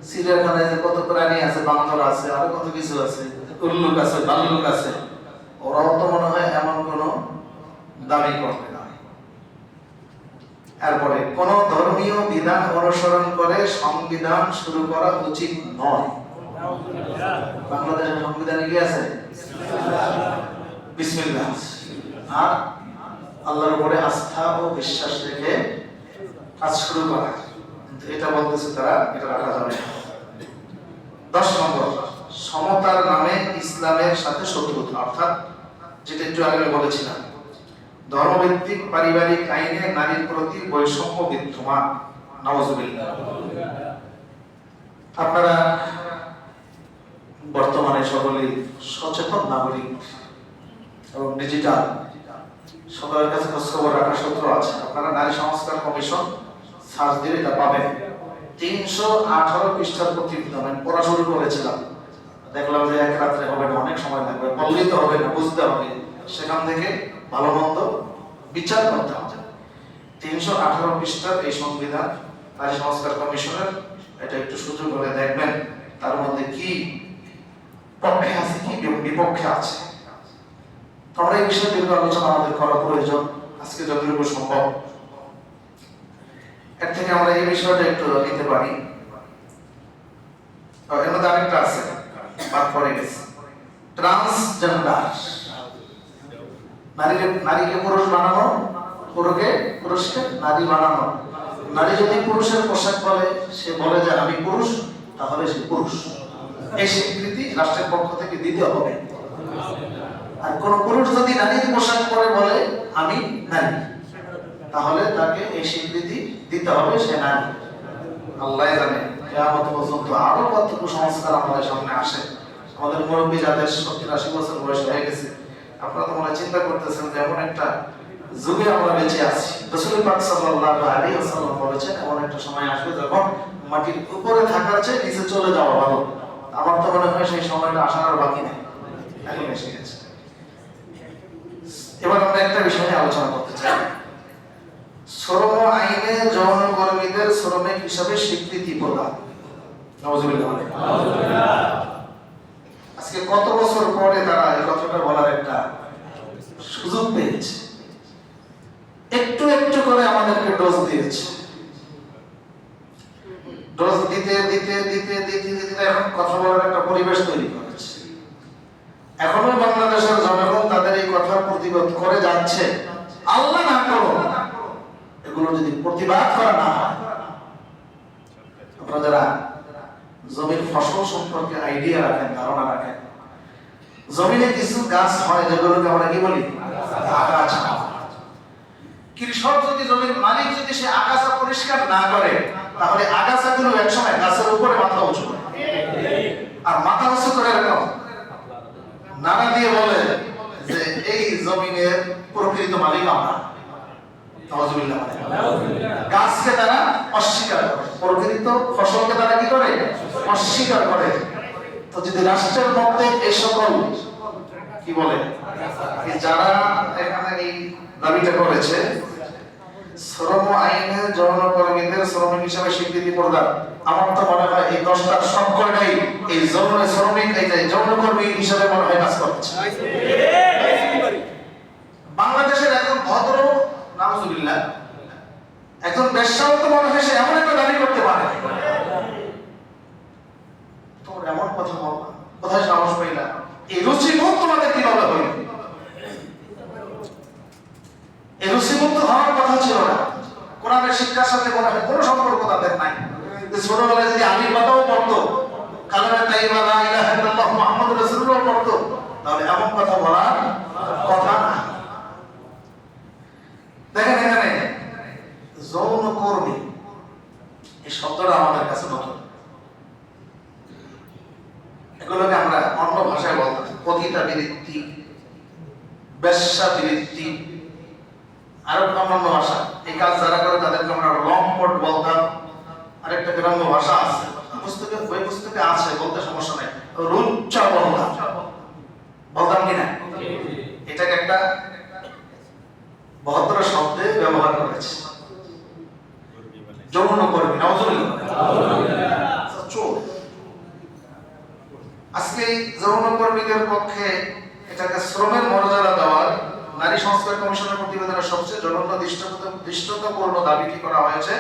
চিড়িয়াখানায় যে কত প্রাণী আছে, বান্দর আছে, আরো কত কিছু আছে, উল্লুক আছে, ভাল্লুক আছে, ওরাও তো মনে হয় এমন কোন দাবি করবে না। এরপরে কোন ধর্মীয় বিধান অনুসরণ করে সংবিধান শুরু করা উচিত নয়। বাংলাদেশের সংবিধানে কি আছে? বিসমিল্লাহ। আর আল্লাহর উপরে আস্থা ও বিশ্বাস রেখে কাজ শুরু করা, কিন্তু এটা বলতেছে তারা এটা রাখা যাবে না। 10 নম্বর, সমতার নামে ইসলামের সাথে শত্রুতা, অর্থাৎ যেটা একটু আগে বলেছিলাম, ধর্মভিত্তিক পারিবারিক আইনে নারীর প্রতি বৈষম্য বিদ্যমান। নাউজুবিল্লাহ। আপনারা বর্তমানে সকলেই সচেতন নাগরিক এবং ডিজিটাল, সকলের কাছে খোঁজখবর রাখার সূত্র আছে। আপনারা নারী সংস্কার কমিশন সার্চ দিলে এটা পাবেন। 318 পৃষ্ঠার প্রতিবেদন আমি পড়া শুরু করেছিলাম, দেখলাম যে এক রাত্রে হবে না, অনেক সময় লাগবে, বললেই তো হবে না, বুঝতে হবে, সেখান থেকে ভালো মন্দ বিচার করতে হবে। 318 পৃষ্ঠার এই সংবিধান নারী সংস্কার কমিশনের, এটা একটু সুযোগ হলে দেখবেন তার মধ্যে কি পক্ষে আছে কি বিপক্ষে আছে। আমরা এই বিষয়ে দীর্ঘ আলোচনা আমাদের করা প্রয়োজন আজকে যতটুকু সম্ভব। এর থেকে আমরা এই বিষয়টা একটু নিতে পারি। এর মধ্যে আরেকটা আছে, বাদ পড়ে গেছে, ট্রান্সজেন্ডার। নারীকে পুরুষ বানানো, পুরুষকে নারী বানানো। নারী যদি পুরুষের পোশাক বলে, সে বলে যে আমি পুরুষ, তাহলে সে পুরুষ। এই স্বীকৃতি রাষ্ট্রের পক্ষ থেকে দিতে হবে। আর কোন পুরুষ যদি নারীর পোশাক পরে বলে আমি নারী, তাহলে তাকে এই স্বীকৃতি দিতে হবে, সে নারী। আল্লাহ জানে কিয়ামত পর্যন্ত আরো কত কুসংস্কার আমাদের সামনে আসে। আমাদের মুরব্বী যাদের 70-80 বছর বয়স হয়ে গেছে, আপনারা তো মনে চিন্তা করতেছেন যে এমন একটা যুগে আমরা বেঁচে আছি। রাসূল পাক সাল্লাল্লাহু আলাইহি ওয়াসাল্লাম বলেছেন এমন একটা সময় আসবে যখন মাটির উপরে থাকার চেয়ে নিচে চলে যাওয়া ভালো। আমার তো মনে হয় সেই সময়টা আসার আর বাকি নেই, এখন এসে গেছে। এবার আমরা একটা বিষয় নিয়ে আলোচনা করতে চাই। শ্রম আইনে যৌনকর্মীদের শ্রমিক হিসাবে স্বীকৃতি প্রদান। নাউজুবিল্লাহ। আজকে কত বছর পরে তারা এই কথাটা বলার একটা সুযোগ পেয়েছে। একটু একটু করে আমাদেরকে ডোজ দিয়েছে। ডোজ দিতে দিতে দিতে দিতে দিতে এখন কথা বলার একটা পরিবেশ তৈরি করেছে। এখনো বাংলাদেশের জনগণ তাদের এই কথার প্রতিবাদ করে যাচ্ছে। আল্লাহ না করো এগুলো যদি প্রতিবাদ করা না হয়, আপনারা যারা জমির ফসল সম্পর্কে আইডিয়া রাখেন, ধারণা রাখেন, জমিনে কিছু গাছ হয় যেগুলোকে আমরা কি বলি? আগাছা। কৃষক যদি, জমির মালিক যদি সে আগাছা পরিষ্কার না করে, তাহলে আগাছাগুলো একসময় গাছের উপরে মাথা উঁচু করে, আর মাথা উঁচু করে এরকম নানা দিয়ে বলে যে এই জমিনের প্রকৃত মালিক আমরা। গাছকে তারা অস্বীকার করে, প্রকৃত ফসলকে তারা কি করে? অস্বীকার করে। তো যদি রাষ্ট্রের মধ্যে এই সকল কি বলে, যারা এখানে এই দাবিটা করেছে, শ্রম আইনে যৌনকর্মীদের শ্রমিক হিসাবে স্বীকৃতি প্রদান, আমার তো মনে হয় এই 10টার সবকটাই এই যৌন শ্রমিক, এই যৌনকর্মী হিসাবে মনে হয় কাজ করছে। বাংলাদেশের এখন ভদ্র, নাউজুবিল্লাহ, একজন বেশ্যাও তো মনে হয় সে এমন একটা দাবি করতে পারে। তোমরা এমন কথা বল, কোথায় সাহস পাইলা? এই রুচিবোধ তোমাদের কিভাবে হইল? এই রুচিবোধ তো হওয়ার কথা ছিল না। কোরআনের শিক্ষার সাথে মনে হয় কোনো সম্পর্ক তাদের নাই। ছোটবেলায় যদি আমির বাবাও পড়তো, কালেমা তাইয়্যিবা লা ইলাহা ইল্লাল্লাহ মুহাম্মাদুর রাসূলুল্লাহ পড়তো, তাহলে এমন কথা বলার কথা না। দেখেন এখানে যৌনকর্মী এই শব্দটা আমাদের কাছে নতুন। এগুলোকে আমরা অন্য ভাষায় বলতাম পতিতা বৃত্তি, বেশ্যা বৃত্তি, আরো অন্যান্য ভাষা। এই কাজ যারা করে তাদেরকে আমরা লম্পট বলতাম। আরেকটা গ্রাম্য ভাষা আছে, পুস্তকে, বই পুস্তকে আছে, বলতে সমস্যা নাই, রুচ্চা বলতাম কিনা? এটাকে একটা ভদ্র শব্দে ব্যবহার করেছে, যৌনকর্মী। নাউজুবিল্লাহ। চোর। আজকে যৌনকর্মীদের পক্ষে এটাকে শ্রমের মর্যাদা দেওয়ার নারী সংস্কার কমিশনের প্রতিবেদনের সবচেয়ে জঘন্য দৃষ্টতাপূর্ণ দাবি কি করা হয়েছে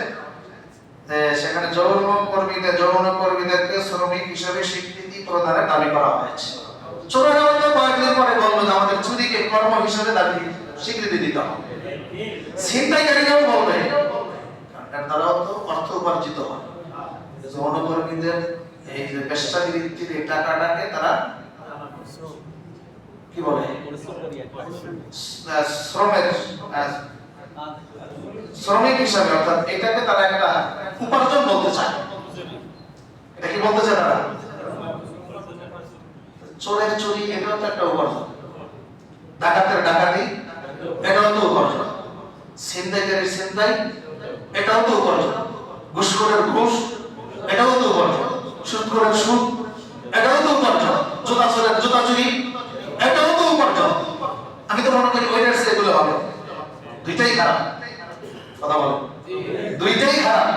সেখানে যৌনকর্মীদেরকে শ্রমিক হিসেবে স্বীকৃতি প্রদানের দাবি করা হয়েছে। চোরেরা হয়তো কয়েকদিন পরে বলবে যে আমাদের চুরিকে কর্ম হিসেবে দাবি স্বীকৃতি দিতে হবে। ছিনতাইকারীরাও বলবে, এর দ্বারাও তো অর্থ উপার্জিত হয়। যৌনকর্মীদের এই যে বেশ্যাবৃত্তির এই টাকাটাকে তারা কি বলে, শ্রমিক হিসাবে, অর্থাৎ এটাকে তারা একটা উপার্জন বলতে চায়। এটা কি বলতে চায় তারা? চোরের চুরি এটাও তো একটা উপার্জন, ডাকাতের ডাকাতি এটাও তো উপার্জন, ছিনতাইকারীর ছিনতাই এটাও তো উপার্জন, ঘুষখোরের ঘুষ এটাও তো উপার্জন, সুদখোরের সুদ এটাও তো উপার্জন, জুতা চোরের জুতা চুরি এটাও তো উপার্জন। আমি তো মনে করি ওইটার চেয়ে এগুলো হবে, দুইটাই খারাপ। কথা বলো, দুইটাই খারাপ।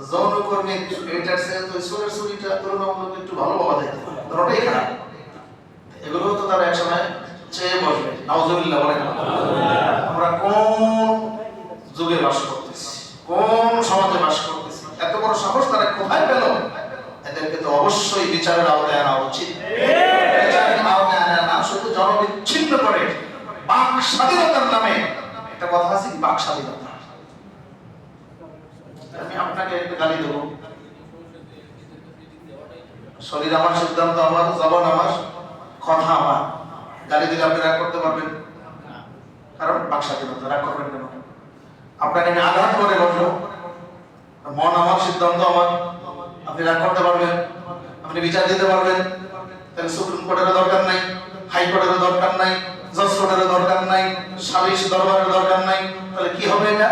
যৌনকর্মী এটার চেয়ে তো চোরের চুরিটা তুলনামূলক একটু ভালো পাওয়া যায়, দুটোটাই খারাপ। এগুলো তো তারা একসময় চেয়ে বসবে। নাউজুবিল্লাহ বলেন। আমরা কোন যুগে বাস করতেছি, কোন সমাজে বাস করতেছি, এত বড় সাহস তারা কোথায় পেল? এদেরকে তো অবশ্যই বিচারের আওতায় আনা উচিত। বিচারের আওতায় আনা না শুধু জনবিচ্ছিন্ন করে বাক স্বাধীনতার নামে একটা কথা আছে, বাক স্বাধীনতা। আমি আপনাকে একটা গালি দেবো, শরীর আমার, সিদ্ধান্ত আমার, জবান আমার, কথা আমার। গালি দিলে আপনি রাগ করতে পারবেন? কারণ বাক স্বাধীনতা। রাগ করবেন কেন? আপনাকে আমি আঘাত করে বলবো, মন আমার, সিদ্ধান্ত আমার, আপনি রাগ করতে পারবেন? আপনি বিচার দিতে পারবেন? তাহলে সুপ্রিম কোর্টের দরকার নাই, হাইকোর্টের দরকার নাই, জজ কোর্টের দরকার নাই, সালিশ দরবারের দরকার নাই। তাহলে কি হবে এটা?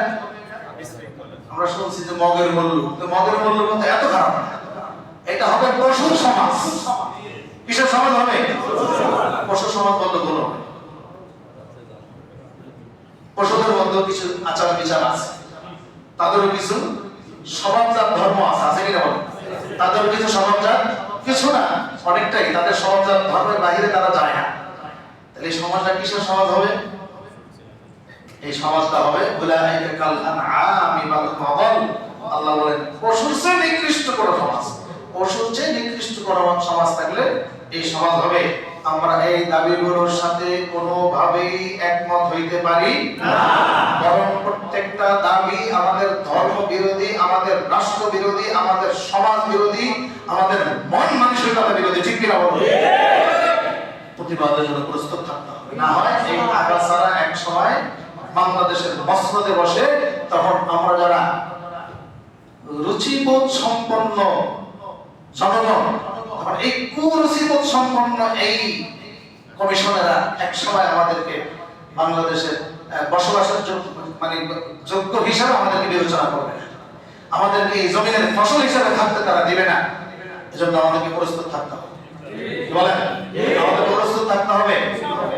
আমরা শুনছি যে মগের মূল্য, তো মগের মূল্য বলতে এত খারাপ না, এটা হবে পশুর সমাজ। কিসের সমাজ হবে? পশুর সমাজ বলতে ভুল হবে। পশুদের মধ্যেও কিছু আচার বিচার আছে, তাদেরও কিছু স্বভাবজাত ধর্ম আছে, আছে কিনা বলেন? তাদের কিছু স্বভাবজাত, কিছু না অনেকটাই, তাদের স্বভাবজাত ধর্মের বাইরে তারা যায় না। তাহলে এই সমাজটা কিসের সমাজ হবে? এই সমাজটা হবে উলাইকা কাল আনআমি বাল আদাল। আল্লাহ বলেন পশুর চেয়ে নিকৃষ্ট কোন সমাজ, পশুর চেয়ে নিকৃষ্ট কোন সমাজ থাকলে এই সমাজ হবে। আমরা এই দাবিগুলোর সাথে কোনোভাবেই একমত হইতে পারি না, বরং প্রত্যেকটা দাবি আমাদের ধর্ম বিরোধী, আমাদের রাষ্ট্র বিরোধী, আমাদের সমাজ বিরোধী, আমাদের মন মানসিকতা বিরোধী। ঠিক কিনা বলুন? প্রতিবাদের জন্য প্রস্তুত থাকতে হবে, না হয় এই আগাছারা এক সময় বাংলাদেশের মসনদে বসে, তখন আমরা যারা রুচিবোধ সম্পন্ন জনগণ, তখন এই কুরুচিবোধ সম্পন্ন এই কমিশনেরা এক সময় আমাদেরকে বাংলাদেশের বসবাসের মানে যোগ্য হিসাবে আমাদেরকে বিবেচনা করবে না, আমাদেরকে এই জমিনের ফসল হিসাবে থাকতে তারা দিবে না। এজন্য আমাদেরকে প্রস্তুত থাকতে হবে। বলেন, আমাদের প্রস্তুত থাকতে হবে,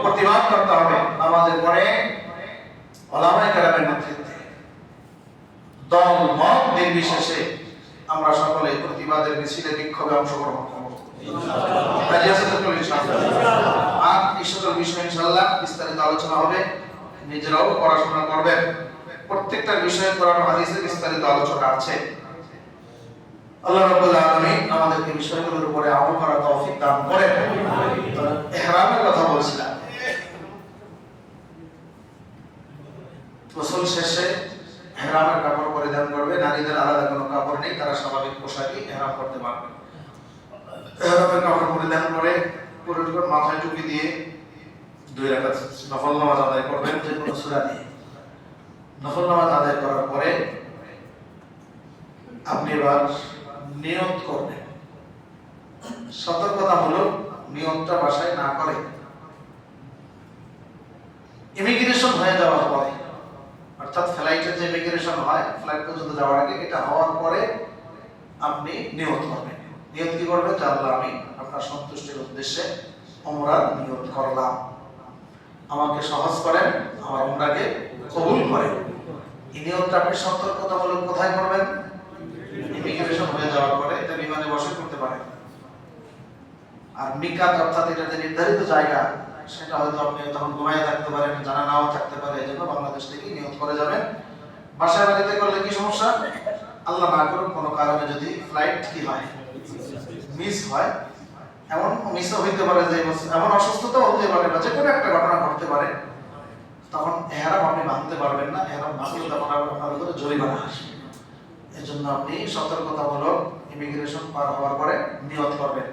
প্রতিবাদ করতে হবে। আমাদের পরে ওলামায়ে কেরামের নেতৃত্বে দল মত নির্বিশেষে আমরা সকলে প্রতিবাদের মিছিলে বিক্ষোভে অংশগ্রহণ করব। রাজি আছেন তো ইনশাআল্লাহ? আর এই সকল বিষয় ইনশাআল্লাহ বিস্তারিত আলোচনা হবে। নিজেরাও পড়াশোনা করবেন, প্রত্যেকটা বিষয়ে কোরআন ও হাদিসে বিস্তারিত আলোচনা আছে। আল্লাহ রাব্বুল আলামিন আমাদেরকে বিষয়গুলোর উপরে আমল করার তৌফিক দান করেন। ইহরামের কথা বলছিলাম। গোসল শেষে ইহরামের কাপড় পরিধান করবে, নারীদের আলাদা কোনো কাপড় নেই, তারা স্বাভাবিক পোশাকে ইহরাম করতে পারবে। ইহরামের কাপড় পরিধান করে পুরুষগণ মাথায় টুপি দিয়ে 2 রাকাত নফল নামাজ আদায় করবেন, যে কোনো সূরা দিয়ে। নফল নামাজ আদায় করার পরে আপনি এবার নিয়ত করবেন। সতর্কতামূলক নিয়তটা বাসায় না করে ইমিগ্রেশন হয়ে যাওয়ার পরে, অর্থাৎ ফ্লাইটে যে ইমিগ্রেশন হয় ফ্লাইট পর্যন্ত যাওয়ার আগে, এটা হওয়ার পরে আপনি নিয়ত করবেন। নিয়ত কি করবেন? যে আল্লাহ, আমি আপনার সন্তুষ্টির উদ্দেশ্যে উমরার নিয়ত করলাম, আমাকে সহজ করেন, আমার উমরাকে কবুল করেন। এই নিয়তটা আপনি সতর্কতামূলক কোথায় করবেন? ইমিগ্রেশন হয়ে যাওয়ার পরে। এটা বিমানে বসে করতে পারেন। আর মিকাত অর্থাৎ এটা যে নির্ধারিত জায়গা, সেটা হয়তো আপনি তখন ঘুমায় থাকতে পারেন, জানা নাও থাকতে পারে, এই জন্য বাংলাদেশ থেকে নিয়ত করে যাবেন। বাসায় বাড়িতে করলে কি সমস্যা? আল্লাহ না করুক কোনো কারণে যদি ফ্লাইট কি হয়, মিস হয়, এমন মিসও হইতে পারে যে এমন অসুস্থতাও হতে পারে বা যে কোনো একটা ঘটনা ঘটতে পারে, তখন এহরাম আপনি বাঁধতে পারবেন না। এহরাম বাঁধলে তখন আপনার উপরে জরিমানা আসবে। এই জন্য আপনি সতর্কতামূলক ইমিগ্রেশন পার হওয়ার পরে নিয়ত করবেন।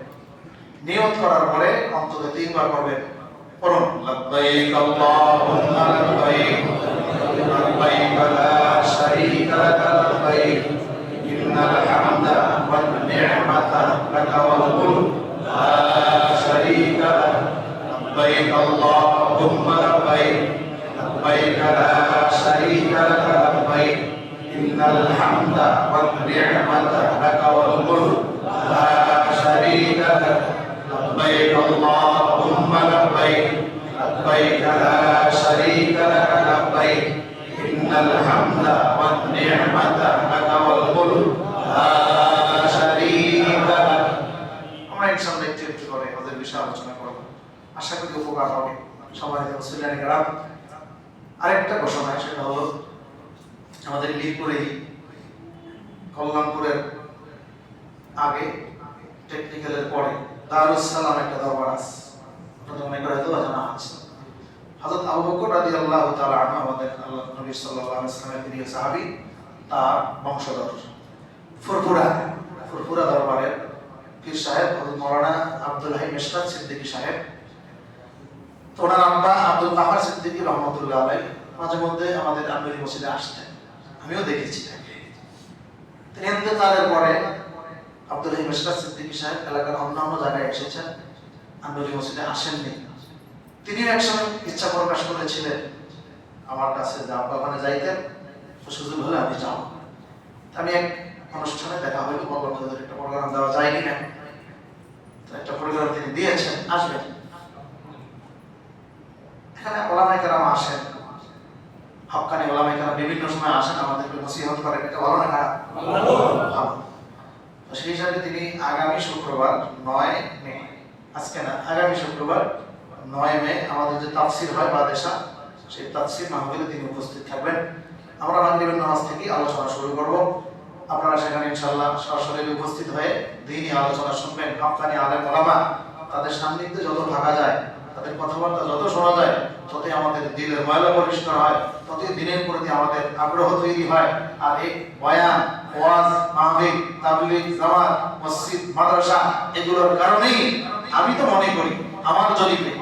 নিয়ত করার পরে অন্তত 3 বার করবেন। পড়ুন, লাব্বাইক আল্লাহুম্মা লাব্বাইক লাব্বাইক লা শারীকা লাকা লাব্বাইক ইন্নাল হামদা ওয়ান নি'মাতা লাকা ওয়াল মুলক লা শারীকা লাক লাব্বাইক আল্লাহুম্মা লাব্বাইক লাব্বাইক লা শারীকা লাকা লাব্বাইক ইন্নাল হামদা ওয়ান নি'মাতা লাকা ওয়াল মুলক লা শারীকা লাক لبيك اللهم لبيك لبيك لا شريك لك لبيك إن الحمد والنعمة لك والملك لا شريك لك। আমরা ইনশাআল্লাহ একটু একটু করে আমাদের বিষয়ে আলোচনা করব, আশা করি উপকার হবে। সম্মানিত মুসলিম গ্রাম, আরেকটা ঘোষণা, সেটা হলো আমাদের মিরপুরেই কল্যাণপুরের আগে টেকনিক্যালের পরে দারুস সালাম একটা দরবার আছে, আপনাদের অনেক হয়তো জানা আছে। হযরত আবু বকর রাদিয়াল্লাহু তাআলা আনহু আমাদের আল্লাহর নবী সাল্লাল্লাহু আলাইহি ওয়াসাল্লামের প্রিয় সাহাবী, তার বংশধর ফুরফুরা দরবারের পীর সাহেব হযরত মাওলানা আব্দুল হাই মিশকাত সিদ্দিকী সাহেব। তো ওনার আব্বা আব্দুল কাহার সিদ্দিকী রহমাতুল্লাহ আলাইহি মাঝে মধ্যে আমাদের আন্দোলন মসজিদে আসতেন, আমিও দেখেছি তাকে। তিনি ইন্তেকালের পরে আব্দুল হাই মিশকাত সিদ্দিকী সাহেব এলাকার অন্যান্য জায়গায় এসেছেন, আন্দোলন মসজিদে আসেননি। তিনিও একসময় ইচ্ছা প্রকাশ করেছিলেন আমার কাছে যে আব্বা ওখানে যাইতেন, সুযোগ হলে আমি যাও। আমি এক অনুষ্ঠানে দেখা হইল, বললাম যে একটা প্রোগ্রাম দেওয়া যায় কিনা। একটা প্রোগ্রাম তিনি দিয়েছেন, আসবেন। এখানে ওলামায়ে কেরাম আসেন, হক্কানি ওলামায়ে কেরাম বিভিন্ন সময় আসেন, আমাদেরকে নসিহত করেন। এটা ভালো না খারাপ? ভালো। সেই হিসাবে তিনি আগামী শুক্রবার 9 মে, আজকে না, আগামী শুক্রবার 9 মে আমাদের যে তাফসীর হয় বাদেশা, সেই তাফসীর মাহফিলে তিনি উপস্থিত থাকবেন। আমরা মাগরিবের নামাজ থেকে আলোচনা শুরু করব। আপনারা সেখানে ইনশাআল্লাহ সরাসরি উপস্থিত হয়ে দ্বীনি আলোচনা শুনবেন। হক্কানি আলেম ওলামা, তাদের সান্নিধ্যে যত থাকা যায়, তাদের কথাবার্তা যত শোনা যায়, ততই আমাদের দিলের ময়লা পরিষ্কার হয়, ততই দিনের প্রতি আমাদের আগ্রহ তৈরি হয়। আর এই বয়ান, ওয়াজ, মাহফিল, তাবলীগ, জামাত, মসজিদ, মাদ্রাসা, এগুলোর কারণেই আমি তো মনে করি আমার জরিপে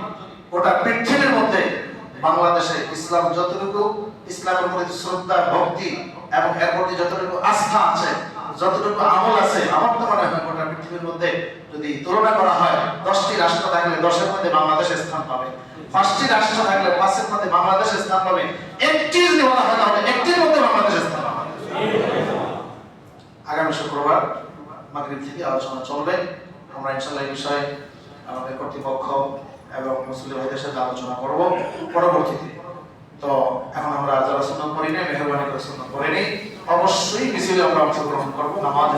গোটা পৃথিবীর মধ্যে বাংলাদেশে ইসলাম যতটুকু, ইসলামের প্রতি শ্রদ্ধা, ভক্তি এবং এর প্রতি যতটুকু আস্থা আছে, যতটুকু আমল আছে, আমার তো মনে হয় গোটা পৃথিবীর মধ্যে যদি তুলনা করা হয়, 10টি রাষ্ট্র থাকলে 10-এর মধ্যে বাংলাদেশের স্থান পাবে, 5টি রাষ্ট্র থাকলে 5-এর মধ্যে বাংলাদেশের স্থান পাবে, একটি যদি বলা হয় তাহলে একটির মধ্যে বাংলাদেশের স্থান পাবে। আগামী শুক্রবার মাগরিব থেকে আলোচনা চলবে। আমরা ইনশাআল্লাহ এই বিষয়ে আমাদের কর্তৃপক্ষ এবং মুসলিম ভাইদের সাথে আলোচনা করব পরবর্তীতে। তো এখন আমরা যারা সুন্নাত পড়ি না, মেহরবানি করে সুন্নাত পড়ে নেই, অবশ্যই মিছিলে আমরা অংশগ্রহণ করব, নামাজ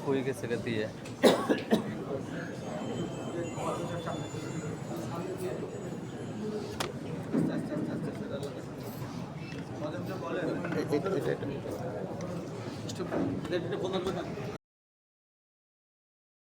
कोई के सकती है। এটা